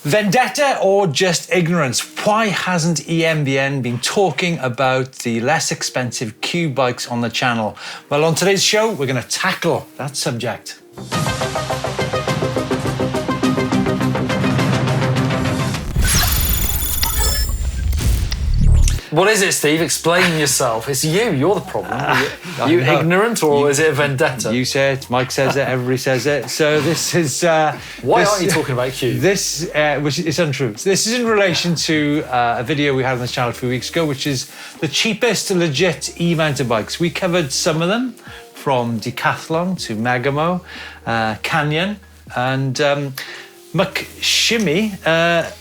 Vendetta or just ignorance? Why hasn't EMBN been talking about the less expensive cube bikes on the channel? Well, on today's show, we're going to tackle that subject. What is it, Steve? Explain yourself. It's you. You're the problem. Are you ignorant, or is it a vendetta? You say it. Mike says it. Everybody says it. So this is... Why aren't you talking about cube? This, which is untrue. This is in relation to a video we had on this channel a few weeks ago, which is the cheapest legit e-mountain bikes. We covered some of them, from Decathlon to Megamo, Canyon, and... McShimmy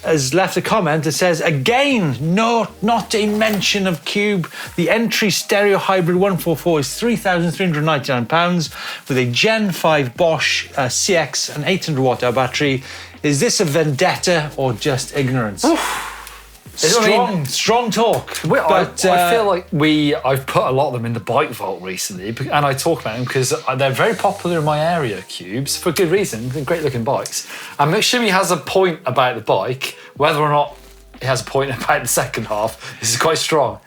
has left a comment that says, again, not a mention of cube. The entry stereo hybrid 144 is £3,399 with a Gen 5 Bosch CX and 800 watt-hour battery. Is this a vendetta or just ignorance? Strong talk. I feel like I've put a lot of them in the bike vault recently, and I talk about them because they're very popular in my area, cubes, for good reason. They're great looking bikes. And McShimmy has a point about the bike, whether or not he has a point about the second half. This is quite strong.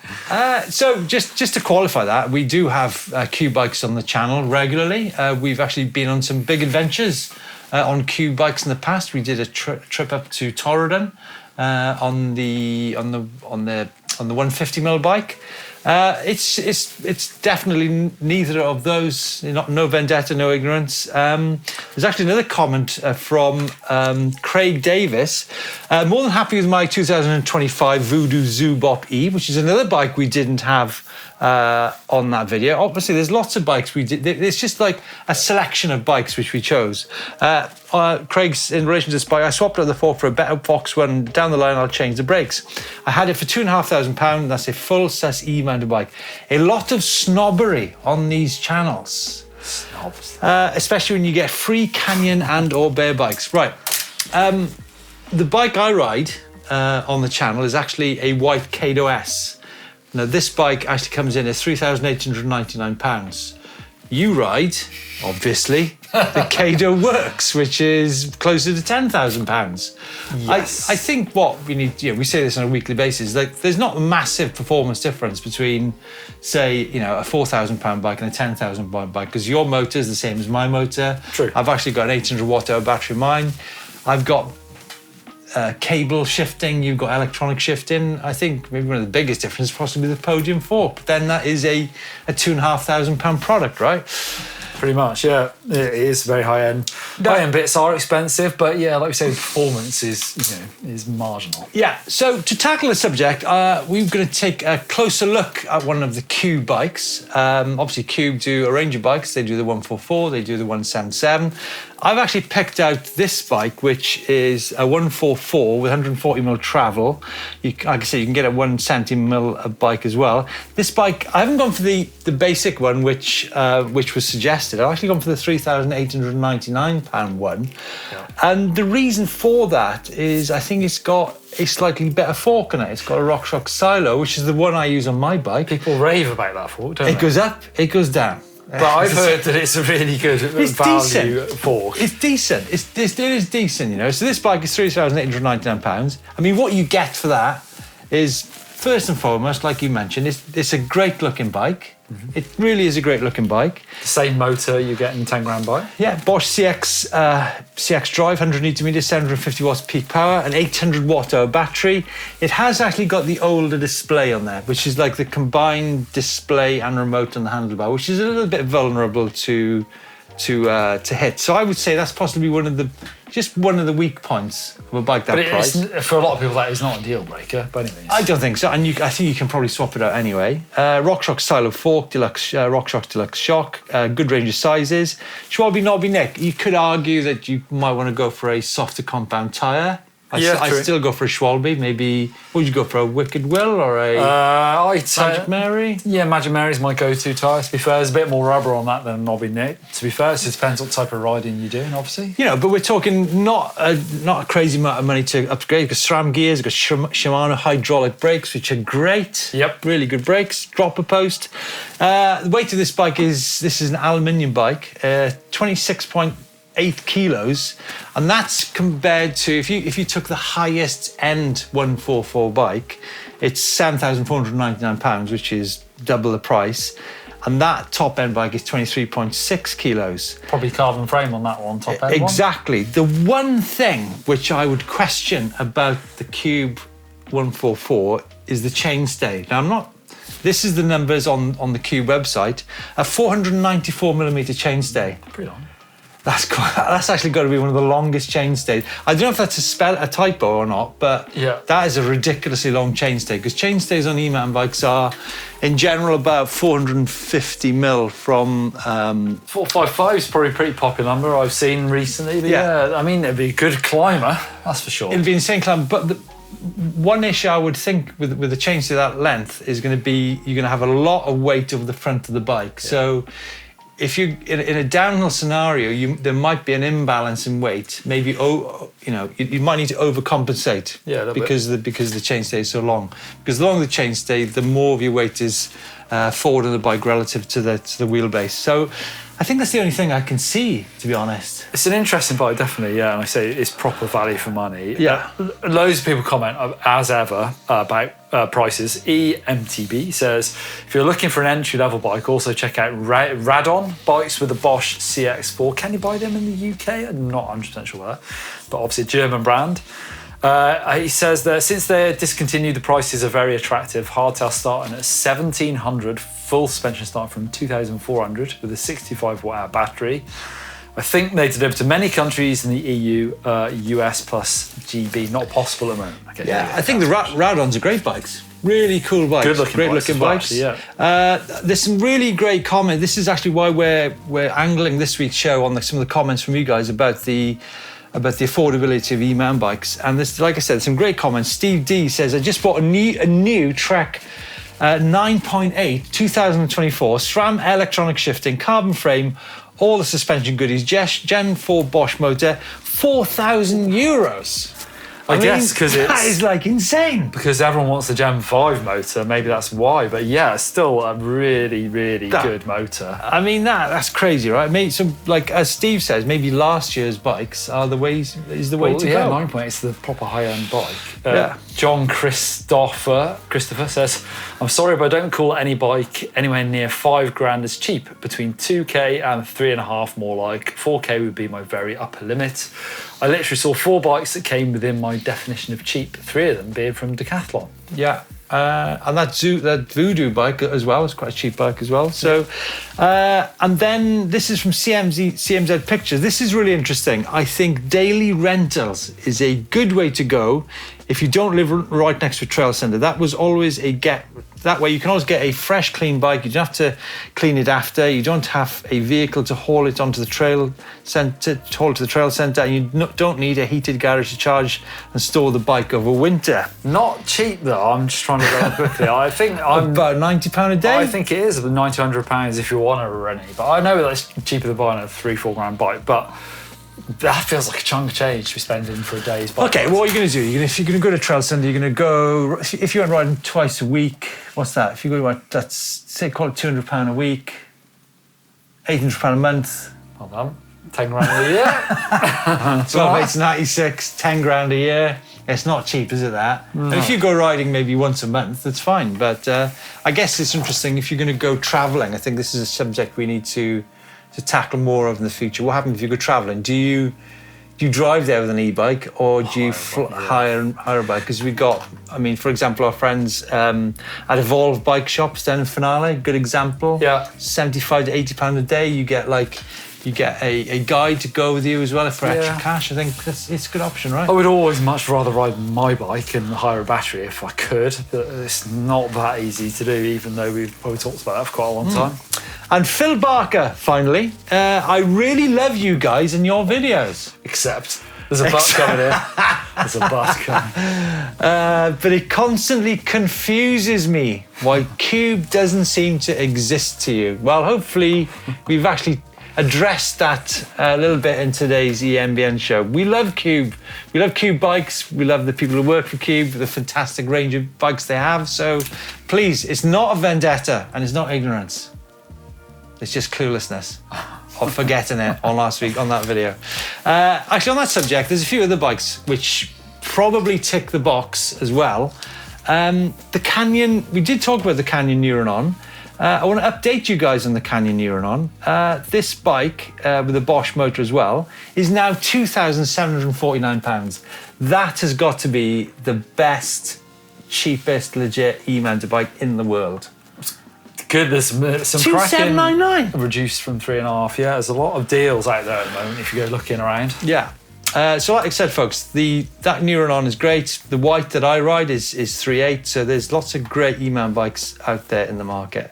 So just to qualify that, we do have cube bikes on the channel regularly. We've actually been on some big adventures on cube bikes in the past. We did a trip up to Torridon. On the 150mm bike. It's definitely neither of those. No vendetta, no ignorance. There's actually another comment from Craig Davis. More than happy with my 2025 Voodoo Zoobop E, which is another bike we didn't have on that video. Obviously, there's lots of bikes we did. It's just like a selection of bikes which we chose. Craig's, in relation to this bike, I swapped out the fork for a better Fox one. Down the line, I'll change the brakes. I had it for £2,500. That's a full sus e-mountain bike. A lot of snobbery on these channels. Snobs. Especially when you get free Canyon and or Bear bikes. Right. The bike I ride on the channel is actually a white Kato S. Now, this bike actually comes in at £3,899. You ride, obviously, the Kato Works, which is closer to £10,000. Yes. I think what we need, we say this on a weekly basis, like there's not a massive performance difference between, say, a £4,000 bike and a £10,000 bike, because your motor is the same as my motor. True. I've actually got an 800 watt-hour battery in mine. I've got cable shifting, you've got electronic shifting. I think maybe one of the biggest differences is possibly the podium fork, but then that is a £2,500 product, right? Pretty much, yeah. It is very high end. High-end bits are expensive, but yeah, like we say, performance is marginal. Yeah, so to tackle the subject, we're going to take a closer look at one of the Cube bikes. Obviously, Cube do a range of bikes. They do the 144, they do the 177. I've actually picked out this bike, which is a 144 with 140mm travel. Like I say, you can get a 170mm bike as well. This bike, I haven't gone for the basic one, which was suggested. I've actually gone for the £3,899 one. Yeah. And the reason for that is I think it's got a slightly better fork on it. It's got a RockShox Silo, which is the one I use on my bike. People rave about that fork, don't they? It goes up, it goes down. But I've heard that it's a really good value fork. It's decent. It is decent, So this bike is £3,899. I mean, what you get for that is, first and foremost, like you mentioned, it's a great looking bike. Mm-hmm. It really is a great looking bike. The same motor you get in 10 grand bike? Yeah, Bosch CX drive, 100 Nm, 750 watts peak power, an 800 watt-hour battery. It has actually got the older display on there, which is like the combined display and remote on the handlebar, which is a little bit vulnerable to hit. So I would say that's possibly one of the weak points of a bike that price. For a lot of people, that is not a deal breaker, by any means. I don't think so, and I think you can probably swap it out anyway. RockShox Silo fork, deluxe RockShox deluxe shock, good range of sizes. Schwalbe knobby neck. You could argue that you might want to go for a softer compound tyre. I'd still go for a Schwalbe. Maybe, would you go for a Wicked Will or a Magic Mary? Yeah, Magic Mary's my go-to tyre, to be fair. There's a bit more rubber on that than a knobby neck, to be fair. So it depends what type of riding you're doing, obviously. But we're talking not a crazy amount of money to upgrade. You've got SRAM gears, you've got Shimano hydraulic brakes, which are great. Yep. Really good brakes, dropper post. The weight of this bike is an aluminium bike, 26.5 8 kilos, and that's compared to if you took the highest end 144 bike, it's £7,499, which is double the price, and that top end bike is 23.6 kilos. Probably carbon frame on that one, top end. Exactly. The one thing which I would question about the Cube 144 is the chainstay. Now this is the numbers on the Cube website, a 494mm chainstay. Pretty long. That's actually got to be one of the longest chainstays. I don't know if that's a typo or not, but that is a ridiculously long chainstay, because chainstays on e-mountain bikes are, in general, about 450mm from... 455 is probably a pretty popular number I've seen recently. But yeah, I mean, it'd be a good climber, that's for sure. It'd be an insane climber, but one issue I would think with a chainstay that length is going to be you're going to have a lot of weight over the front of the bike. Yeah. So if you in a downhill scenario, there might be an imbalance in weight. Maybe you might need to overcompensate. Because the chainstay is so long. Because the longer the chainstay, the more of your weight is forward of the bike relative to the wheelbase. So I think that's the only thing I can see, to be honest. It's an interesting bike, definitely, yeah. And I say it's proper value for money. Yeah. Loads of people comment, as ever, about prices. eMTB says, if you're looking for an entry-level bike, also check out Radon bikes with the Bosch CX4. Can you buy them in the UK? I'm not 100% sure where, but obviously a German brand. He says that since they're discontinued, the prices are very attractive. Hardtail starting at 1,700, full suspension starting from 2,400 with a 65 watt-hour battery. I think they deliver to many countries in the EU, US plus GB. Not possible at the moment. I think the Radons are great bikes. Really cool bikes. Great looking bikes. Yeah. There's some really great comments. This is actually why we're angling this week's show on some of the comments from you guys about the affordability of e-mountain bikes. And this, like I said, some great comments. Steve D says, I just bought a new Trek 9.8 2024 SRAM electronic shifting, carbon frame, all the suspension goodies, Gen 4 Bosch motor, €4,000. I guess because that is like insane. Because everyone wants a Gen 5 motor, maybe that's why. But yeah, it's still a really, really good motor. I mean, that's crazy, right? Maybe some, like as Steve says, maybe last year's bikes are the way to go. Yeah, 9.8 is the proper high-end bike. John Christopher says, I'm sorry, but I don't call any bike anywhere near $5,000 as cheap. Between 2K and 3.5 more like. 4K would be my very upper limit. I literally saw 4 bikes that came within my definition of cheap, 3 of them being from Decathlon. Yeah, and that Voodoo bike as well is quite a cheap bike as well. So, and then this is from CMZ Pictures. This is really interesting. I think daily rentals is a good way to go if you don't live right next to a trail centre. That was always that way you can always get a fresh, clean bike. You don't have to clean it after. You don't have a vehicle to haul it onto the trail centre, and you don't need a heated garage to charge and store the bike over winter. Not cheap though. I'm just trying to go quickly. I think about £90 a day. I think it is about £90-100 if you want to rent it. But I know that's cheaper than buying a £3-4 grand bike. But that feels like a chunk of change to be spending for a day's bike. Okay, what are you going to do? If you're going to go to trail centre, you're going to go. If you went riding twice a week, what's that? If you go to that's say call it £200 a week, £800 a month. Hold on, £10,000 a year. 12 8 96, £10,000 a year. It's not cheap, is it? That. No. If you go riding maybe once a month, that's fine. But I guess it's interesting if you're going to go travelling. I think this is a subject we need to tackle more of in the future. What happens if you go travelling? Do you drive there with an e-bike, or do you hire a bike? Because we got, I mean, for example, our friends at Evolve Bike Shops down in Finale, good example. Yeah. £75 to £80 a day. You get a guide to go with you as well for extra cash. I think it's a good option, right? I would always much rather ride my bike and hire a battery if I could, but it's not that easy to do, even though we've probably talked about that for quite a long time. And Phil Barker, finally. I really love you guys and your videos. Except there's a bus coming here. There's a bus coming. But it constantly confuses me why Cube doesn't seem to exist to you. Well, hopefully we've actually addressed that a little bit in today's EMBN show. We love Cube. We love Cube bikes. We love the people who work for Cube, the fantastic range of bikes they have. So please, it's not a vendetta and it's not ignorance. It's just cluelessness. of forgetting it on last week on that video. Actually, on that subject, there's a few other bikes which probably tick the box as well. The Canyon, we did talk about the Canyon Neuron. I want to update you guys on the Canyon Neuron. This bike, with a Bosch motor as well, is now £2,749. That has got to be the best, cheapest, legit e-mountain bike in the world. Good, there's some cracking 2,799. reduced from 3.5. Yeah, there's a lot of deals out there at the moment if you go looking around. Yeah. So like I said, folks, that Neuron is great. The white that I ride is 3.8, so there's lots of great e-man bikes out there in the market.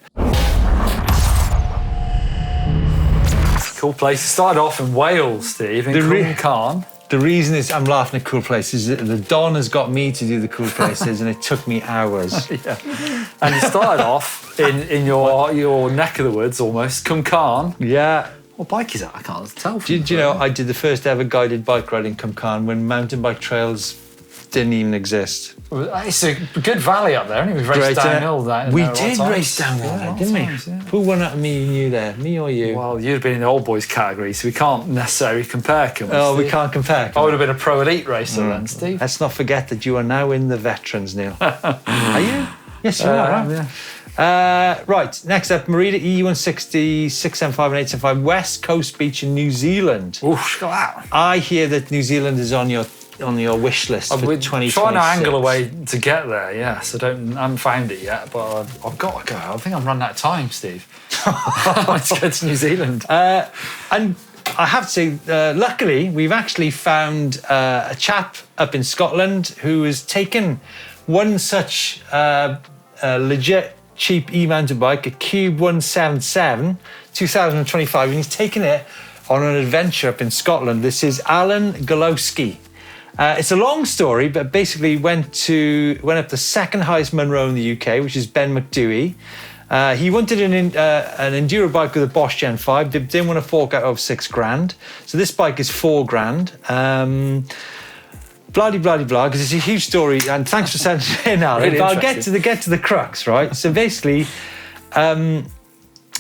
Cool place. It started off in Wales, Steve, in Cwmcarn. The reason is I'm laughing at cool places. The Don has got me to do the cool places, and it took me hours. Yeah. And it started off in your neck of the woods almost, Cwmcarn. Yeah. What bike is that? I can't tell. Do you know, I did the first ever guided bike ride in Cwmcarn when mountain bike trails didn't even exist. It's a good valley up there, and we raced downhill. We did race downhill there, didn't we? Yeah. Who won out of me and you there? Me or you? Well, you'd have been in the old boys category, so we can't necessarily compare. We can't compare. I would have been a pro elite racer then, Steve. Let's not forget that you are now in the veterans, Neil. Are you? Yes, you are. Right? Yeah. Right, next up, Merida E160, 675 and 875, West Coast Beach in New Zealand. Ooh, look at that. I hear that New Zealand is on your wish list for 2026. Trying to angle a way to get there, yes. I haven't found it yet, but I've got to go. I think I'm running out of time, Steve. Let's go to New Zealand. And I have to say, luckily, we've actually found a chap up in Scotland who has taken one such legit cheap e-mountain bike, a Cube 177, 2025, and he's taken it on an adventure up in Scotland. This is Alan Golowski. It's a long story, but basically went up the second highest Munro in the UK, which is Ben McDewey. He wanted an enduro bike with a Bosch Gen 5, didn't want to fork out of £6,000. So this bike is £4,000. Blah, blah, blah, blah, because it's a huge story, and thanks for sending it in, Alan. Really but I'll get to the crux, right? So basically,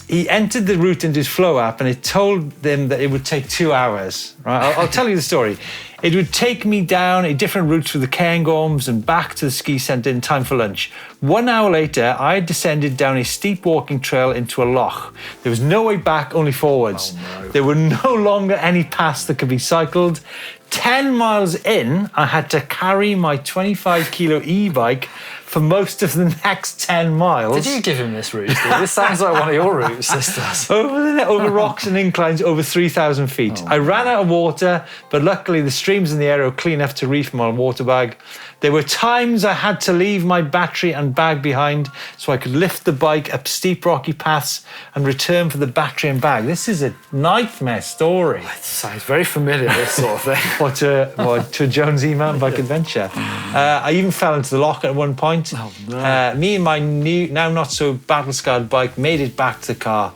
he entered the route into his Flow app, and it told them that it would take 2 hours, right? I'll tell you the story. It would take me down a different route through the Cairngorms and back to the ski centre in time for lunch. 1 hour later, I had descended down a steep walking trail into a loch. There was no way back, only forwards. Oh, no. There were no longer any paths that could be cycled. 10 miles in, I had to carry my 25-kilo e-bike for most of the next 10 miles. Did you give him this route, Steve? This sounds like one of your routes, this does. Over rocks and inclines over 3,000 feet. I ran out of water, but luckily the streams in the area were clean enough to refill my water bag. There were times I had to leave my battery and bag behind so I could lift the bike up steep rocky paths and return for the battery and bag. This is a nightmare story. It sounds very familiar, this sort of thing. Or to a Jones e-mountain bike adventure. I even fell into the loch at one point. Oh, no. Me and my new, now not so battle-scarred bike made it back to the car.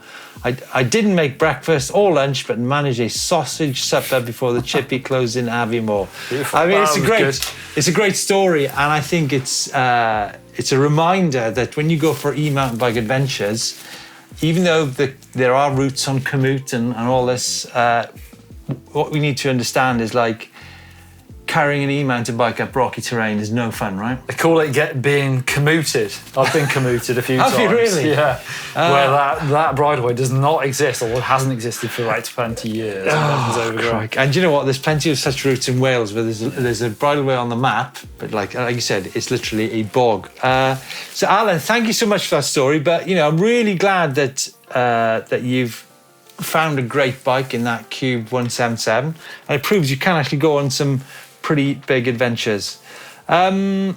I didn't make breakfast or lunch, but managed a sausage supper before the chippy closed in Aviemore. I mean, it's a great story, and I think it's a reminder that when you go for e-mountain bike adventures, even though there are routes on Komoot and all this, what we need to understand is like carrying an e-mountain bike up rocky terrain is no fun, right? They call it being commuted. I've been commuted a few times. Have you really? Yeah. Where that bridleway does not exist, or hasn't existed for like 20 years. And do you know what? There's plenty of such routes in Wales where there's a bridleway on the map, but like you said, it's literally a bog. So Alan, thank you so much for that story. But I'm really glad that you've found a great bike in that Cube 177, and it proves you can actually go on some pretty big adventures. And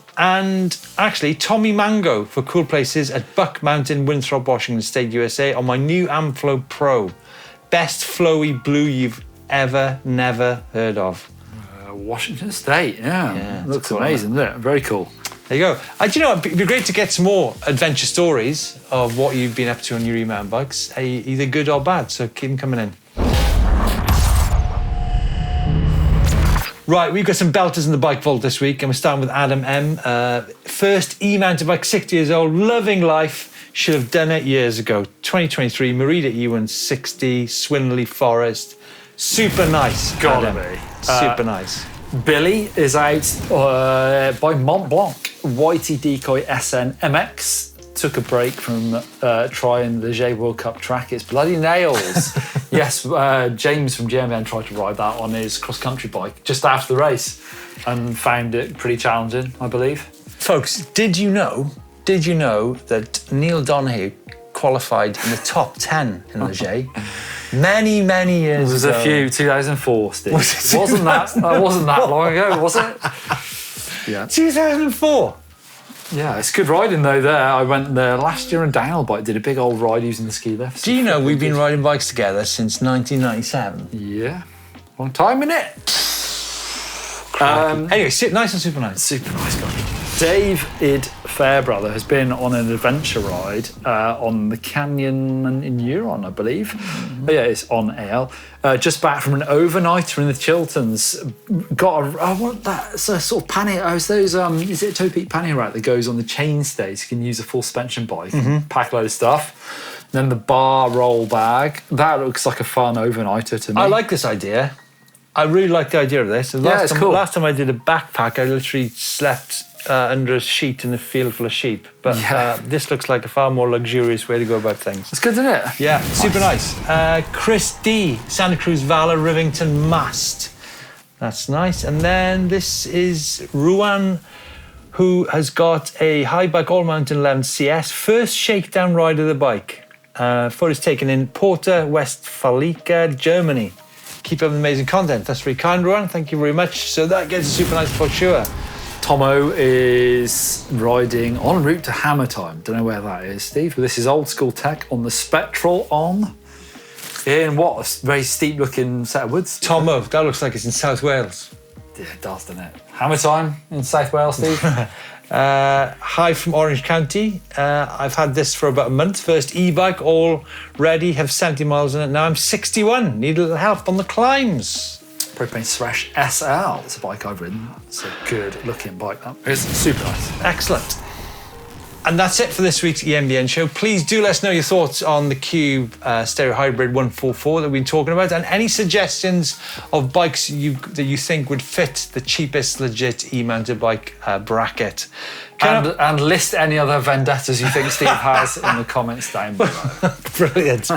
actually, Tommy Mango for Cool Places at Buck Mountain, Winthrop, Washington State, USA, on my new Amflow Pro. Best flowy blue you've never heard of. Washington State, yeah. Looks cool, amazing, doesn't it? Very cool. There you go. Do you know, it'd be great to get some more adventure stories of what you've been up to on your e-mountain bikes, either good or bad, so keep them coming in. Right, we've got some belters in the bike vault this week, and we're starting with Adam M. First e-mountain bike, 60 years old, loving life, Should have done it years ago. 2023, Merida E160, Swinley Forest. Super nice. Gotta Adam. be. Super nice. Billy is out by Mont Blanc. Whitey Decoy SN MX. Took a break from trying the J World Cup track. It's bloody nails. Yes, James from EMBN tried to ride that on his cross-country bike just after the race and found it pretty challenging, I believe. Folks, did you know that Neil Donoghue qualified in the top 10 in the J? Many years ago. There was a few, 2004, Steve. Wasn't that long ago, was it? Yeah. 2004. Yeah, it's good riding though there. I went there last year on downhill bike, did a big old ride using the ski lifts. Do you know we've been riding bikes together since 1997? Yeah. Long time, innit? Anyway, nice and super nice. Super nice guy. David Fairbrother has been on an adventure ride on the Canyon in Huron, I believe. But yeah, it's on AL. Just back from an overnighter in the Chilterns. I want that. It's a sort of pannier. Is it a toe peak pannier rack that goes on the chain stays? You can use a full suspension bike, pack a load of stuff. Then the bar roll bag. That looks like a fun overnighter to me. I like this idea. I really like the idea of this. It's cool. Last time I did a backpack, I literally slept under a sheet in a field full of sheep. But this looks like a far more luxurious way to go about things. It's good, isn't it? Yeah, super nice. Chris D, Santa Cruz Valor, Rivington Mast. That's nice. And then this is Ruan, who has got a high bike all mountain 11 CS. First shakedown ride of the bike. Photos taken in Porta Westfalica, Germany. Keep up the amazing content. That's very kind, Ruan. Thank you very much. So that gets a super nice for sure. Tomo is riding en route to Hammer Time. Don't know where that is, Steve. But this is old school tech on the Spectral on. In what? A very steep looking set of woods. Tomo, that looks like it's in South Wales. Yeah, it does, doesn't it? Hammer Time in South Wales, Steve. Hi from Orange County. I've had this for about a month. First e-bike, all ready, have 70 miles in it. Now I'm 61, need a little help on the climbs. Propane Thresh SL. It's a bike I've ridden. It's a good looking bike. It's super nice. Excellent. And that's it for this week's EMBN show. Please do let us know your thoughts on the Cube Stereo Hybrid 144 that we've been talking about, and any suggestions of bikes that you think would fit the cheapest legit e-mounted bike bracket. And list any other vendettas you think Steve has in the comments down below. Brilliant.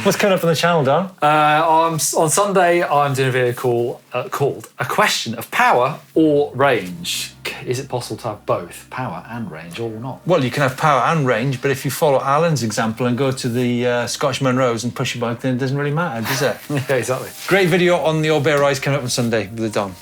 What's coming up on the channel, Don? On Sunday, I'm doing a video called A Question of Power or Range. Is it possible to have both power and range or not? Well, you can have power and range, but if you follow Alan's example and go to the Scotch Munros and push your bike, then it doesn't really matter, does it? Yeah, exactly. Great video on the Old Bear Rise coming up on Sunday with the Don.